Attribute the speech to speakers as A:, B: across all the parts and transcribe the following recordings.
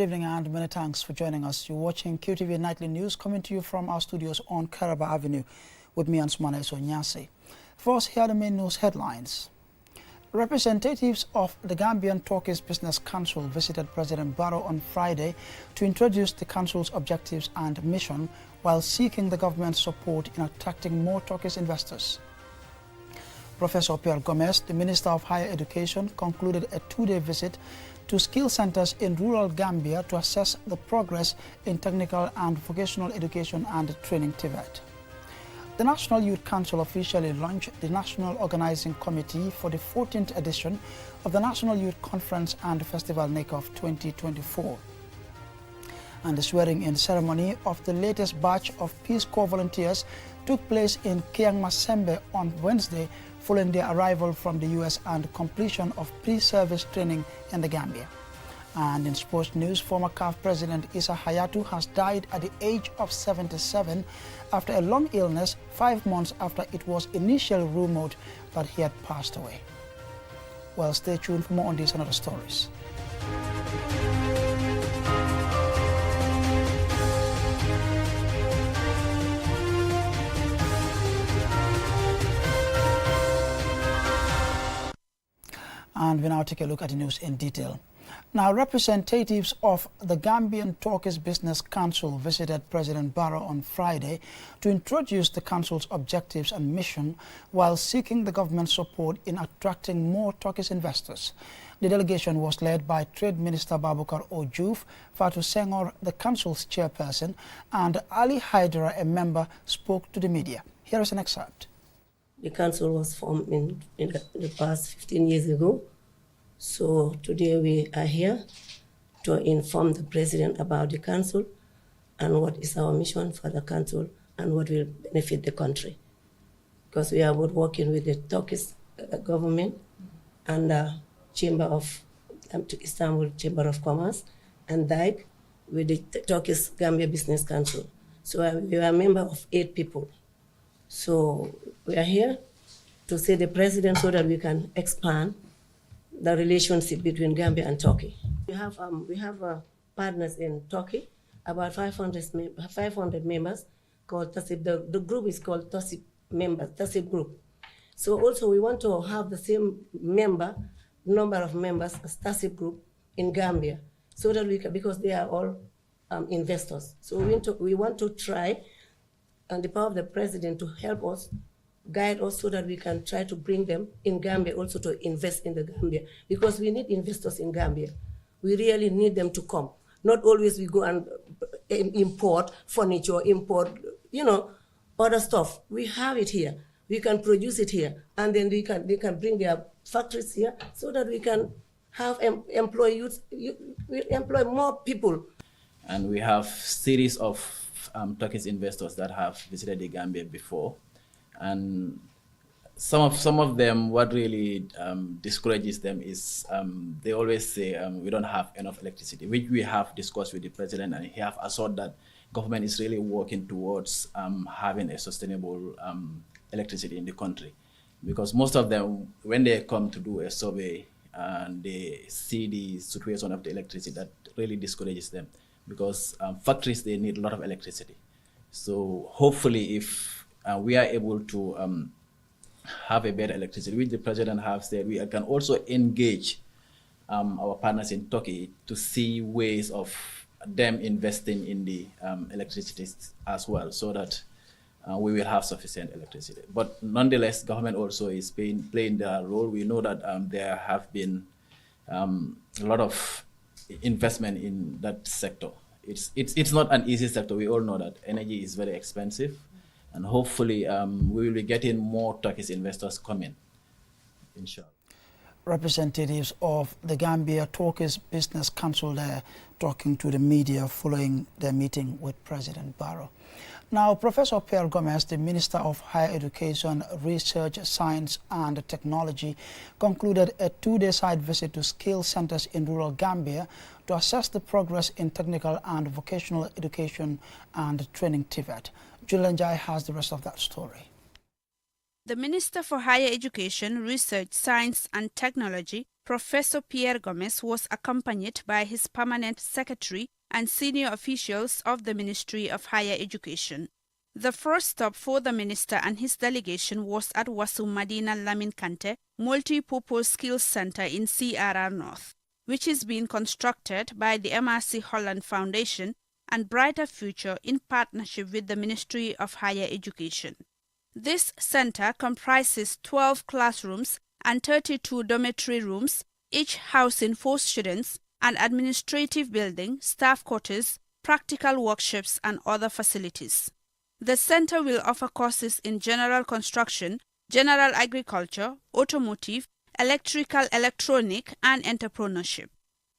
A: Good evening and many thanks for joining us. You're watching QTV Nightly News coming to you from our studios on Karaba Avenue with me, Ansumana Onyase. First, here are the main news headlines. Representatives of the Gambian Turkish Business Council visited President Barrow on Friday to introduce the council's objectives and mission while seeking the government's support in attracting more Turkish investors. Professor Pierre Gomez, the Minister of Higher Education, concluded a two-day visit to skill centers in rural Gambia to assess the progress in technical and vocational education and training TVET. The National Youth Council officially launched the National Organizing Committee for the 14th edition of the National Youth Conference and Festival NACOF 2024. And the swearing-in ceremony of the latest batch of Peace Corps volunteers took place in Kiang Masembe on Wednesday following their arrival from the U.S. and completion of pre-service training in the Gambia. And in sports news, former CAF President Issa Hayatou has died at the age of 77 after a long illness 5 months after it was initially rumored that he had passed away. Well, stay tuned for more on these and other stories. And we now take a look at the news in detail. Now, representatives of the Gambian Turkish Business Council visited President Barrow on Friday to introduce the council's objectives and mission while seeking the government's support in attracting more Turkish investors. The delegation was led by Trade Minister Babukar Ojuf, Fatou Senghor, the council's chairperson, and Ali Haidara, a member, spoke to the media. Here is an excerpt.
B: The council was formed in the past 15 years ago. So today we are here to inform the president about the council and what is our mission for the council and what will benefit the country. Because we are both working with the Turkish government and the Chamber of Istanbul Chamber of Commerce and DIC with the Turkish Gambia Business Council. So we are a member of 8 people. So we are here to see the president so that we can expand the relationship between Gambia and Turkey. We have partners in Turkey, about 500 members called TASIP. The group is called TASIP Group. So also we want to have the same number of members as TASIP Group in Gambia, so that we can, because they are all investors. So we want to try, and the power of the president to help us, guide us so that we can try to bring them in Gambia also to invest in the Gambia, because we need investors in Gambia. We really need them to come. Not always we go and import furniture, import, other stuff. We have it here. We can produce it here, and then they can bring their factories here so that we can have employ more people.
C: And we have series of Turkish investors that have visited the Gambia before. And some of them, what really discourages them is they always say we don't have enough electricity, which we have discussed with the president, and he have assured that government is really working towards having a sustainable electricity in the country. Because most of them, when they come to do a survey and they see the situation of the electricity, that really discourages them, because factories, they need a lot of electricity. So hopefully if we are able to have a better electricity, which the president has said, we can also engage our partners in Turkey to see ways of them investing in the electricity as well, so that we will have sufficient electricity. But nonetheless, government also is playing their role. We know that there have been a lot of investment in that sector. It's not an easy sector. We all know that energy is very expensive. And hopefully we will be getting more Turkish investors coming, inshallah.
A: Representatives of the Gambia Turkish Business Council there talking to the media following their meeting with President Barrow. Now, Professor Pierre Gomez, the Minister of Higher Education, Research, Science and Technology, concluded a two-day site visit to skill centers in rural Gambia to assess the progress in technical and vocational education and training TVET. Julian Jai has the rest of that story.
D: The Minister for Higher Education, Research, Science and Technology, Professor Pierre Gomez was accompanied by his permanent secretary and senior officials of the Ministry of Higher Education. The first stop for the minister and his delegation was at Wasu Madina Lamin Kante Multi-Purpose Skills Center in CRR North, which is being constructed by the MRC Holland Foundation and Brighter Future in partnership with the Ministry of Higher Education. This center comprises 12 classrooms and 32 dormitory rooms, each housing 4 students, an administrative building, staff quarters, practical workshops, and other facilities. The center will offer courses in general construction, general agriculture, automotive, electrical, electronic, and entrepreneurship.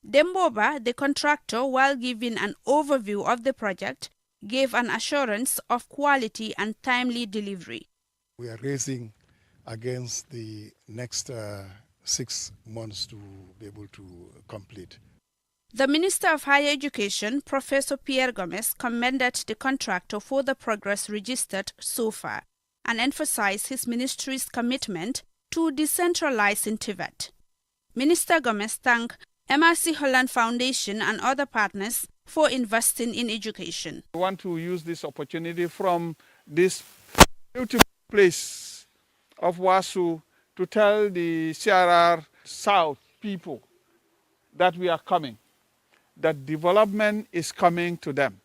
D: Demboba, the contractor, while giving an overview of the project, gave an assurance of quality and timely delivery.
E: We are racing against the next 6 months to be able to complete.
D: The Minister of Higher Education, Professor Pierre Gomez, commended the contractor for the progress registered so far and emphasized his ministry's commitment to decentralizing TVET. Minister Gomez thanked MRC Holland Foundation and other partners for investing in education.
F: I want to use this opportunity from this beautiful place of Wasu to tell the CRR South people that we are coming, that development is coming to them,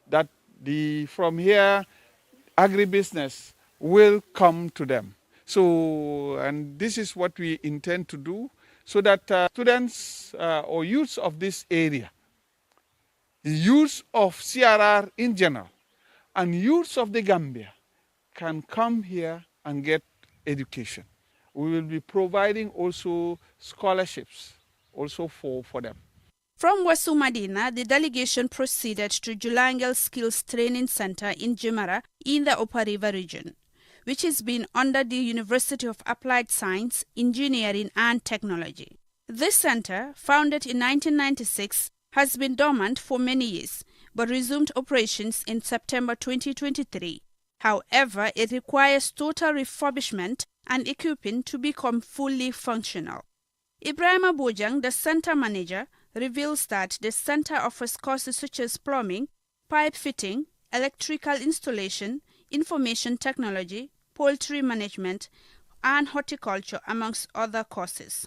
F: that from here agribusiness will come to them. So, and this is what we intend to do so that students or youths of this area, youths of CRR in general, and youths of the Gambia can come here and get education. We will be providing also scholarships also for them.
D: From Wasu Madina, the delegation proceeded to Julangel Skills Training Center in Jimara in the Upper River region, which has been under the University of Applied Science, Engineering and Technology. This center, founded in 1996, has been dormant for many years, but resumed operations in September 2023. However, it requires total refurbishment and equipping to become fully functional. Ibrahima Bojang, the center manager, reveals that the center offers courses such as plumbing, pipe fitting, electrical installation, information technology, poultry management, and horticulture, amongst other courses.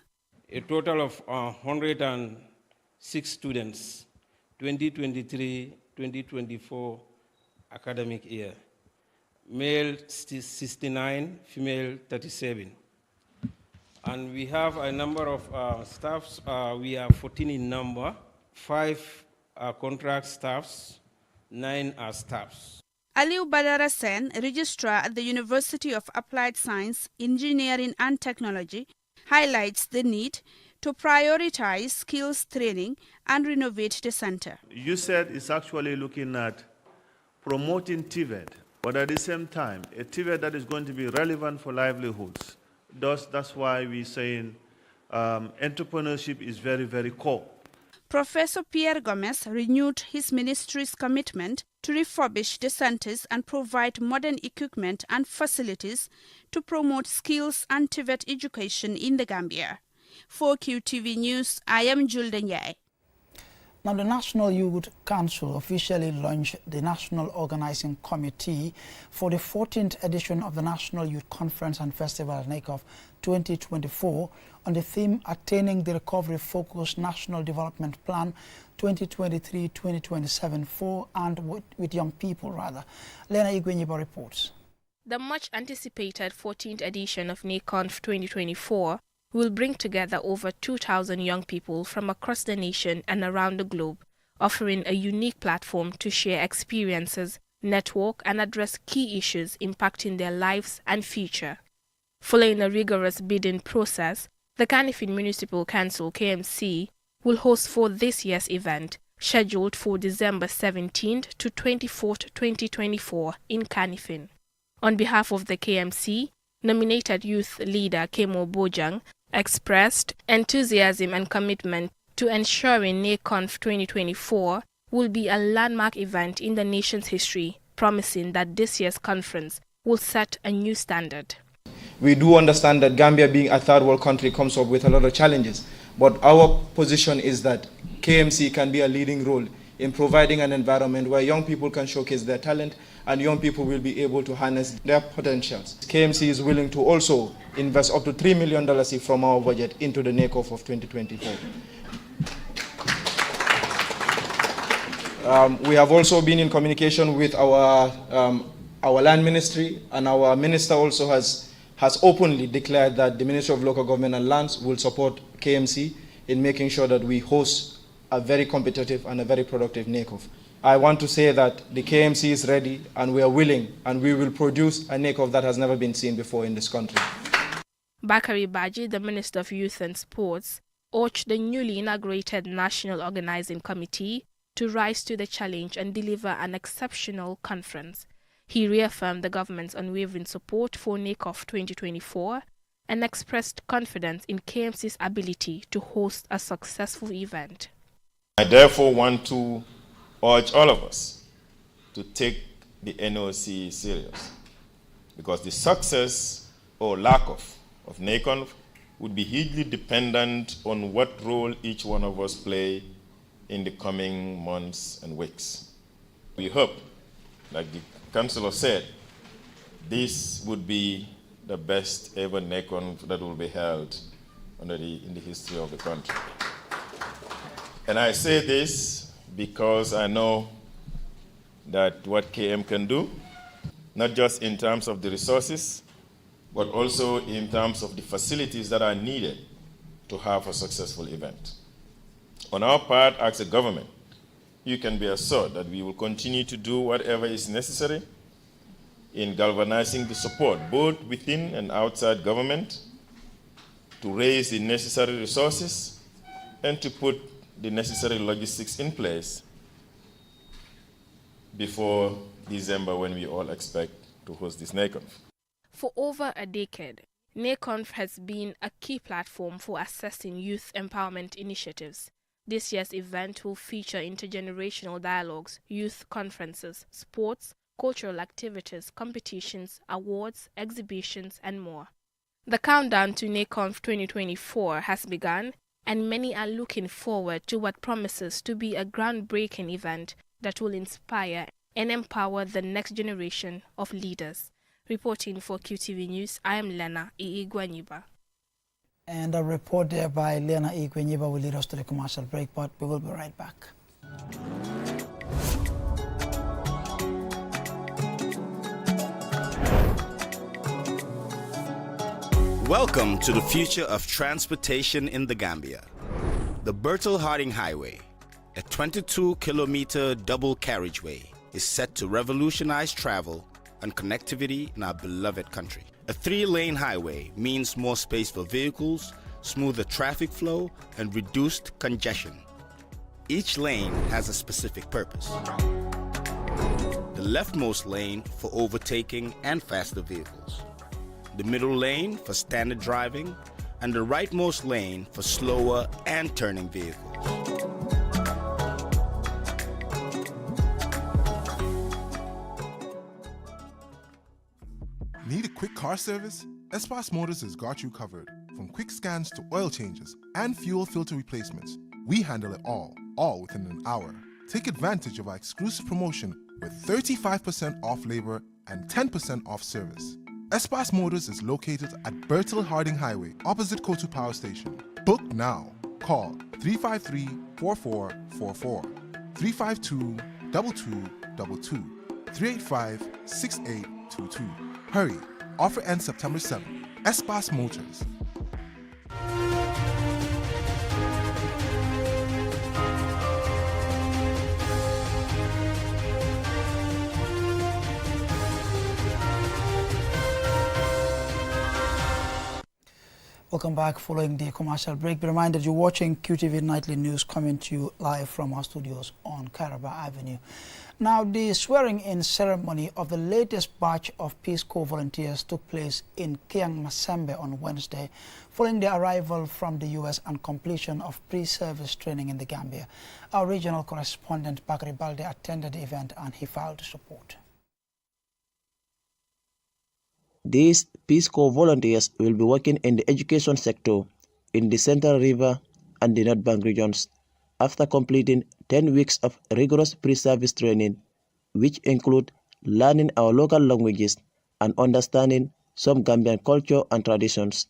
G: A total of 106 students, 2023-2024 academic year. Male 69, female 37. And we have a number of staffs. We are 14 in number, 5 are contract staffs, 9 are staffs.
D: Aliu Badara Sen, registrar at the University of Applied Science, Engineering and Technology, highlights the need to prioritize skills training and renovate the center.
H: You said it's actually looking at promoting TVET, but at the same time, a TVET that is going to be relevant for livelihoods. That's why we're saying entrepreneurship is very, very core.
D: Professor Pierre Gomez renewed his ministry's commitment to refurbish the centers and provide modern equipment and facilities to promote skills and TVET education in the Gambia. For QTV News, I am Julden Yai.
A: Now, the National Youth Council officially launched the National Organizing Committee for the 14th edition of the National Youth Conference and Festival NACOF 2024 on the theme Attaining the Recovery-Focused National Development Plan 2023-2027 for and with young people, rather. Lena Igwenyiba reports.
I: The much-anticipated 14th edition of NACOF 2024 will bring together over 2,000 young people from across the nation and around the globe, offering a unique platform to share experiences, network, and address key issues impacting their lives and future. Following a rigorous bidding process, the Kanifing Municipal Council KMC will host for this year's event, scheduled for December 17th to 24th, 2024 in Kanifing. On behalf of the KMC, nominated youth leader Kemo Bojang expressed enthusiasm and commitment to ensuring NACOF 2024 will be a landmark event in the nation's history, promising that this year's conference will set a new standard.
J: We do understand that Gambia, being a third world country, comes up with a lot of challenges. But our position is that KMC can be a leading role in providing an environment where young people can showcase their talent and young people will be able to harness their potentials. KMC is willing to also invest up to $3 million from our budget into the NACOF of 2024. We have also been in communication with our land ministry, and our minister also has openly declared that the Ministry of Local Government and Lands will support KMC in making sure that we host a very competitive and a very productive NACOF. I want to say that the KMC is ready and we are willing, and we will produce a NACOF that has never been seen before in this country.
I: Bakari Baji, the Minister of Youth and Sports, urged the newly inaugurated National Organizing Committee to rise to the challenge and deliver an exceptional conference. He reaffirmed the government's unwavering support for NACOF 2024 and expressed confidence in KMC's ability to host a successful event.
K: I therefore want to urge all of us to take the NOC serious, because the success or lack of NACOF would be hugely dependent on what role each one of us play in the coming months and weeks. We hope, like the Councillor said, this would be the best ever NACOF that will be held in the history of the country. And I say this because I know that what KM can do, not just in terms of the resources, but also in terms of the facilities that are needed to have a successful event. On our part, as a government, you can be assured that we will continue to do whatever is necessary in galvanizing the support, both within and outside government, to raise the necessary resources and to put the necessary logistics in place before December, when we all expect to host this NACOF.
I: For over a decade, NACOF has been a key platform for assessing youth empowerment initiatives. This year's event will feature intergenerational dialogues, youth conferences, sports, cultural activities, competitions, awards, exhibitions, and more. The countdown to NACOF 2024 has begun, and many are looking forward to what promises to be a groundbreaking event that will inspire and empower the next generation of leaders. Reporting for QTV News, I am Lena Igwanyiba.
A: And a report there by Lena Igwanyiba will lead us to the commercial break, but we will be right back.
L: Welcome to the future of transportation in the Gambia. The Bertel-Harding Highway, a 22-kilometer double carriageway, is set to revolutionize travel and connectivity in our beloved country. A 3-lane highway means more space for vehicles, smoother traffic flow, and reduced congestion. Each lane has a specific purpose. The leftmost lane for overtaking and faster vehicles, the middle lane for standard driving, and the rightmost lane for slower and turning vehicles.
M: Need a quick car service? Espas Motors has got you covered. From quick scans to oil changes and fuel filter replacements, we handle it all within an hour. Take advantage of our exclusive promotion with 35% off labor and 10% off service. Espas Motors is located at Bertel-Harding Highway, opposite Kotu Power Station. Book now. Call 353-4444, 352-2222, 385-6822. Hurry. Offer ends September 7th. Espas Motors.
A: Welcome back following the commercial break. Be reminded you're watching QTV Nightly News coming to you live from our studios on Caraba Avenue. Now, the swearing-in ceremony of the latest batch of Peace Corps volunteers took place in Kiang Masembe on Wednesday, following their arrival from the U.S. and completion of pre-service training in the Gambia. Our regional correspondent, Bakari Balde, attended the event and he filed support.
N: These Peace Corps volunteers will be working in the education sector in the Central River and the North Bank regions after completing 10 weeks of rigorous pre-service training, which include learning our local languages and understanding some Gambian culture and traditions.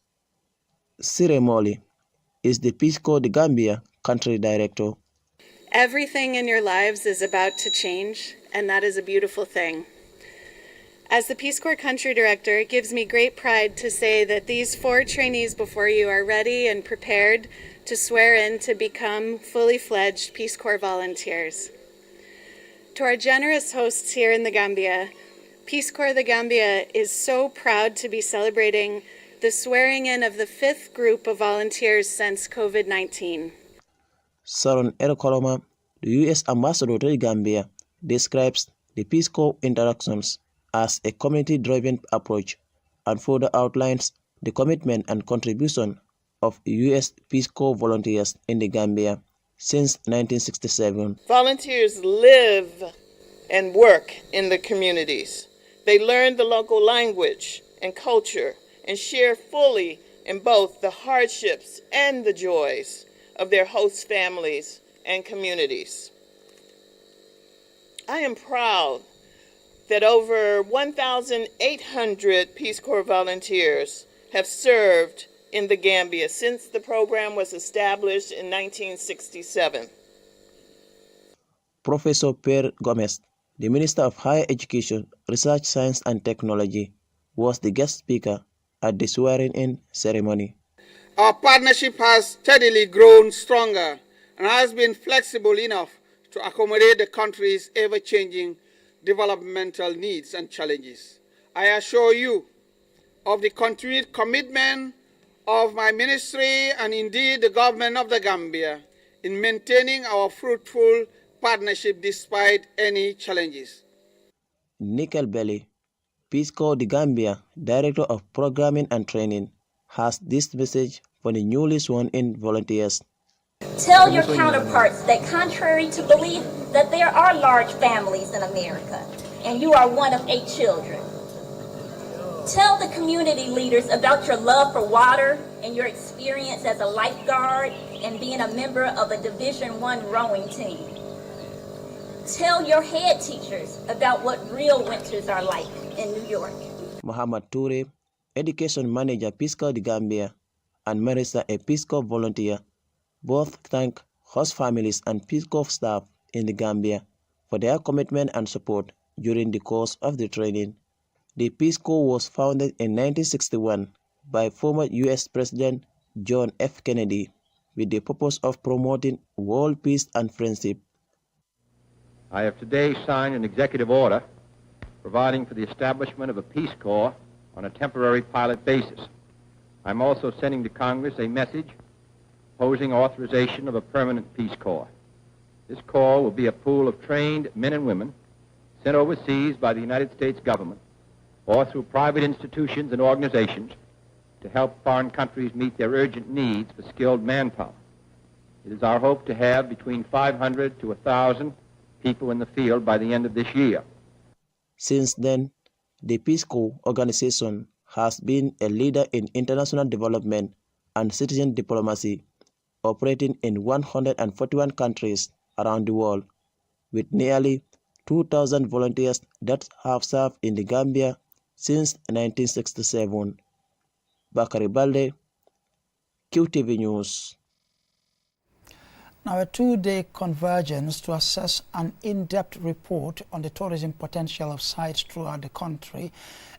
N: Sire Moli is the Peace Corps de Gambia country director.
O: Everything in your lives is about to change, and that is a beautiful thing. As the Peace Corps Country Director, it gives me great pride to say that these 4 trainees before you are ready and prepared to swear in to become fully fledged Peace Corps volunteers. To our generous hosts here in the Gambia, Peace Corps the Gambia is so proud to be celebrating the swearing in of the 5th group of volunteers since COVID-19.
N: Saron Erokoloma, the U.S. Ambassador to the Gambia, describes the Peace Corps interactions as a community-driven approach and further outlines the commitment and contribution of U.S. Peace Corps volunteers in the Gambia since 1967.
P: Volunteers live and work in the communities. They learn the local language and culture and share fully in both the hardships and the joys of their host families and communities. I am proud that over 1,800 Peace Corps volunteers have served in the Gambia since the program was established in 1967.
N: Professor Pierre Gomez, the Minister of Higher Education, Research, Science and Technology, was the guest speaker at the swearing-in ceremony.
Q: Our partnership has steadily grown stronger and has been flexible enough to accommodate the country's ever-changing developmental needs and challenges. I assure you of the continued commitment of my ministry and indeed the government of the Gambia in maintaining our fruitful partnership despite any challenges.
N: Nickel Belly, Peace Corps de Gambia, Director of Programming and Training, has this message for the newly sworn-in volunteers.
R: Tell your counterparts that contrary to belief that there are large families in America and you are one of 8 children. Tell the community leaders about your love for water and your experience as a lifeguard and being a member of a Division I rowing team. Tell your head teachers about what real winters are like in New York.
N: Muhammad Toure, Education Manager, Peace Corps de Gambia, and Marisa, a Peace Corps volunteer, both thank host families and Peace Corps staff in the Gambia for their commitment and support during the course of the training. The Peace Corps was founded in 1961 by former U.S. President John F. Kennedy with the purpose of promoting world peace and friendship.
S: I have today signed an executive order providing for the establishment of a Peace Corps on a temporary pilot basis. I'm also sending to Congress a message proposing authorization of a permanent Peace Corps. This Corps will be a pool of trained men and women sent overseas by the United States government or through private institutions and organizations to help foreign countries meet their urgent needs for skilled manpower. It is our hope to have between 500 to 1,000 people in the field by the end of this year.
N: Since then, the Peace Corps organization has been a leader in international development and citizen diplomacy, operating in 141 countries around the world, with nearly 2,000 volunteers that have served in the Gambia since 1967. Bakari Balde, QTV News.
A: Now, a 2-day convergence to assess an in-depth report on the tourism potential of sites throughout the country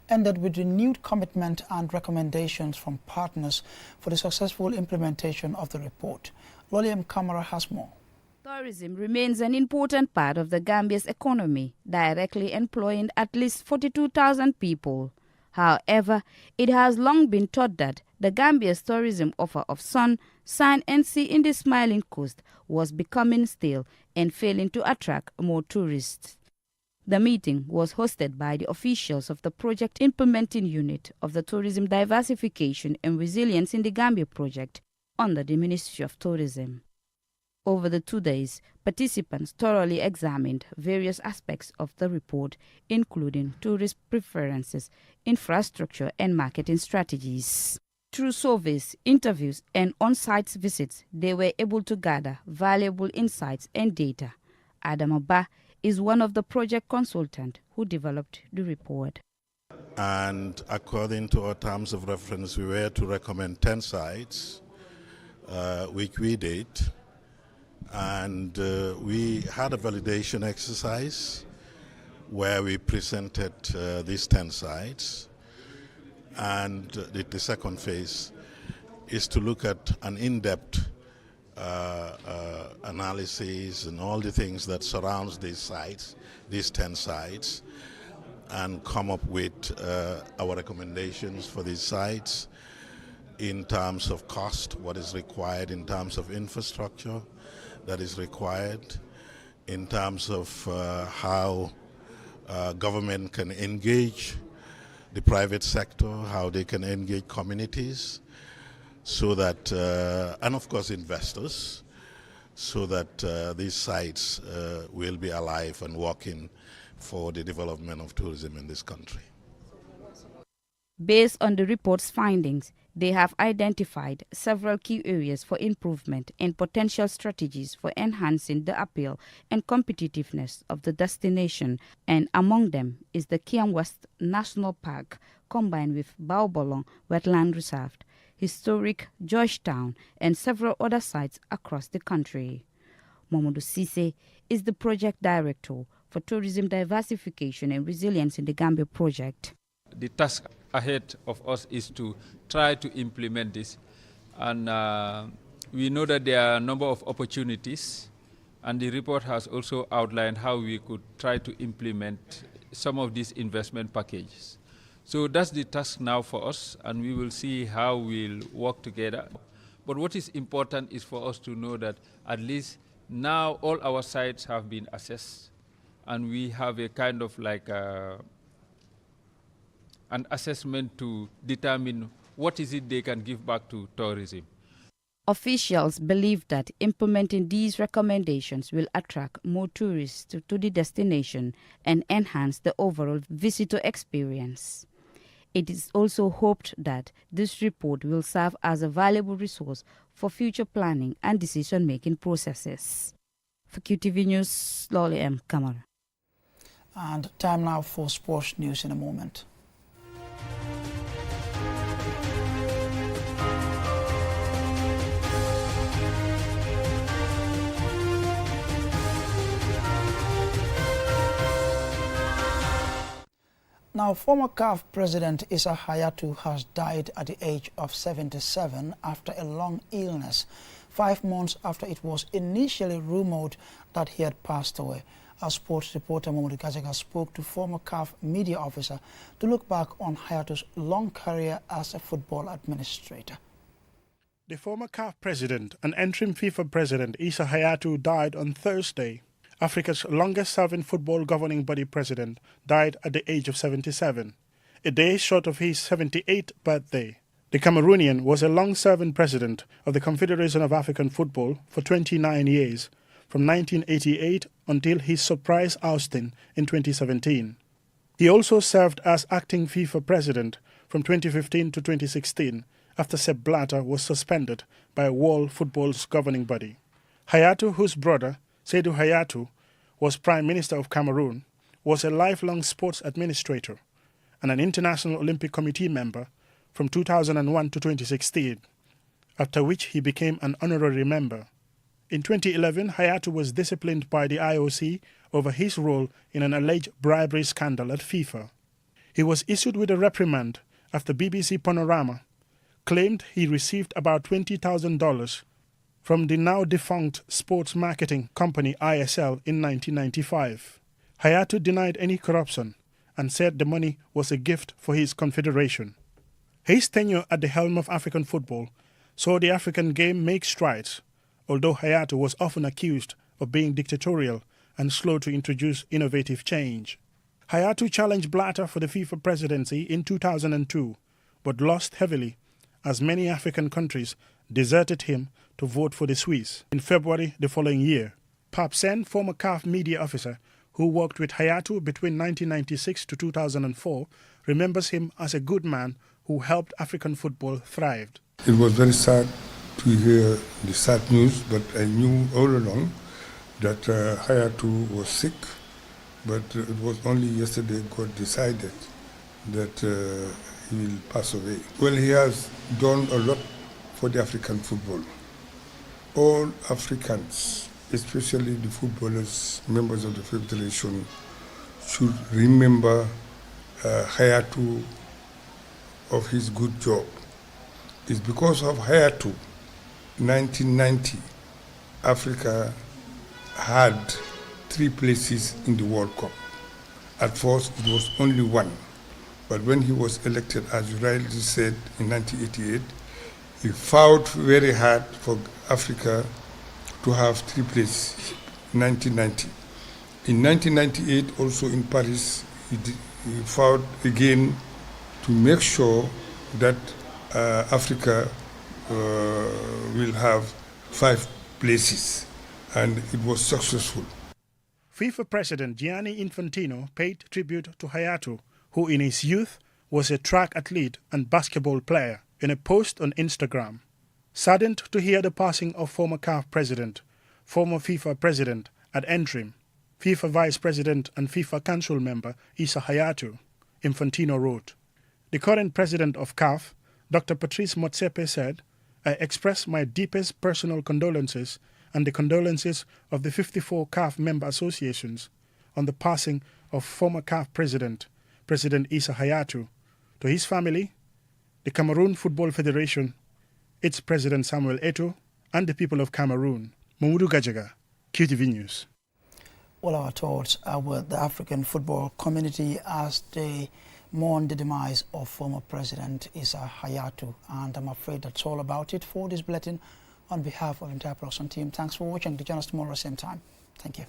A: ended with renewed commitment and recommendations from partners for the successful implementation of the report. William Kamara has more.
D: Tourism remains an important part of the Gambia's economy, directly employing at least 42,000 people. However, it has long been thought that the Gambia's tourism offer of sun, sand and sea in the Smiling Coast was becoming stale and failing to attract more tourists. The meeting was hosted by the officials of the Project Implementing Unit of the Tourism Diversification and Resilience in the Gambia project under the Ministry of Tourism. Over the 2 days, participants thoroughly examined various aspects of the report, including tourist preferences, infrastructure, and marketing strategies. Through surveys, interviews, and on-site visits, they were able to gather valuable insights and data. Adam Abba is one of the project consultants who developed the report.
T: And according to our terms of reference, we were to recommend 10 sites, which we did. And we had a validation exercise where we presented these 10 sites. And the second phase is to look at an in-depth analysis and all the things that surrounds these sites, these 10 sites, and come up with our recommendations for these sites in terms of cost, what is required in terms of infrastructure that is required, in terms of how government can engage the private sector, how they can engage communities, so that, and of course investors, so that these sites will be alive and working for the development of tourism in this country.
D: Based on the report's findings, they have identified several key areas for improvement and potential strategies for enhancing the appeal and competitiveness of the destination, and among them is the Kiam West National Park combined with Baobolong Wetland Reserve, historic Georgetown, and several other sites across the country. Mamadou Cisse is the project director for Tourism Diversification and Resilience in the Gambia project.
U: The task ahead of us is to try to implement this, and we know that there are a number of opportunities, and the report has also outlined how we could try to implement some of these investment packages. So that's the task now for us, and we will see how we'll work together. But what is important is for us to know that at least now all our sites have been assessed, and we have a kind of like an assessment to determine what is it they can give back to tourism.
D: Officials believe that implementing these recommendations will attract more tourists to the destination and enhance the overall visitor experience. It is also hoped that this report will serve as a valuable resource for future planning and decision-making processes. For QTV News, Lolly M. Kamara.
A: And time now for sports news in a moment. Now, former CAF President Issa Hayatou has died at the age of 77 after a long illness, 5 months after it was initially rumored that he had passed away. Our sports reporter Mamadou Gajaga spoke to former CAF media officer to look back on Hayatou's long career as a football administrator.
V: The former CAF president and interim FIFA president Issa Hayatou died on Thursday. Africa's longest-serving football governing body president died at the age of 77, a day short of his 78th birthday. The Cameroonian was a long-serving president of the Confederation of African Football for 29 years, from 1988 until his surprise ousting in 2017. He also served as acting FIFA president from 2015 to 2016 after Sepp Blatter was suspended by World Football's governing body. Hayatou, whose brother, Seydou Hayatou, was Prime Minister of Cameroon, was a lifelong sports administrator and an International Olympic Committee member from 2001 to 2016, after which he became an honorary member. In 2011, Hayatou was disciplined by the IOC over his role in an alleged bribery scandal at FIFA. He was issued with a reprimand after BBC Panorama claimed he received about $20,000 from the now-defunct sports marketing company ISL in 1995. Hayatou denied any corruption and said the money was a gift for his confederation. His tenure at the helm of African football saw the African game make strides, although Hayatou was often accused of being dictatorial and slow to introduce innovative change. Hayatou challenged Blatter for the FIFA presidency in 2002, but lost heavily as many African countries deserted him to vote for the Swiss. In February the following year, Pap Sen, former CAF media officer who worked with Hayatou between 1996 to 2004, remembers him as a good man who helped African football thrive.
B: It was very sad to hear the sad news, but I knew all along that Hayatou was sick, but it was only yesterday God decided that he will pass away. Well, he has done a lot for the African football. All Africans, especially the footballers, members of the Federation, should remember Hayatou of his good job. It's because of Hayatou, 1990, Africa had 3 places in the World Cup. At first, it was only 1. But when he was elected, as you rightly said, in 1988, he fought very hard for Africa to have 3 places in 1990. In 1998, also in Paris, he fought again to make sure that Africa will have 5 places, and it was successful.
V: FIFA President Gianni Infantino paid tribute to Hayatou, who in his youth was a track athlete and basketball player, in a post on Instagram. Saddened to hear the passing of former CAF president, former FIFA president ad interim, FIFA vice president and FIFA council member Issa Hayatou, Infantino wrote, "The current president of CAF, Dr. Patrice Motsepe, said, I express my deepest personal condolences and the condolences of the 54 CAF member associations on the passing of former CAF president, President Issa Hayatou, to his family, the Cameroon Football Federation, its president Samuel Eto'o, and the people of Cameroon." Mamoudou Gajaga, QTV News.
A: Well, our thoughts are with the African football community as they mourn the demise of former President Issa Hayatou. And I'm afraid that's all about it for this bulletin. On behalf of the entire production team, thanks for watching. Join us tomorrow same time. Thank you.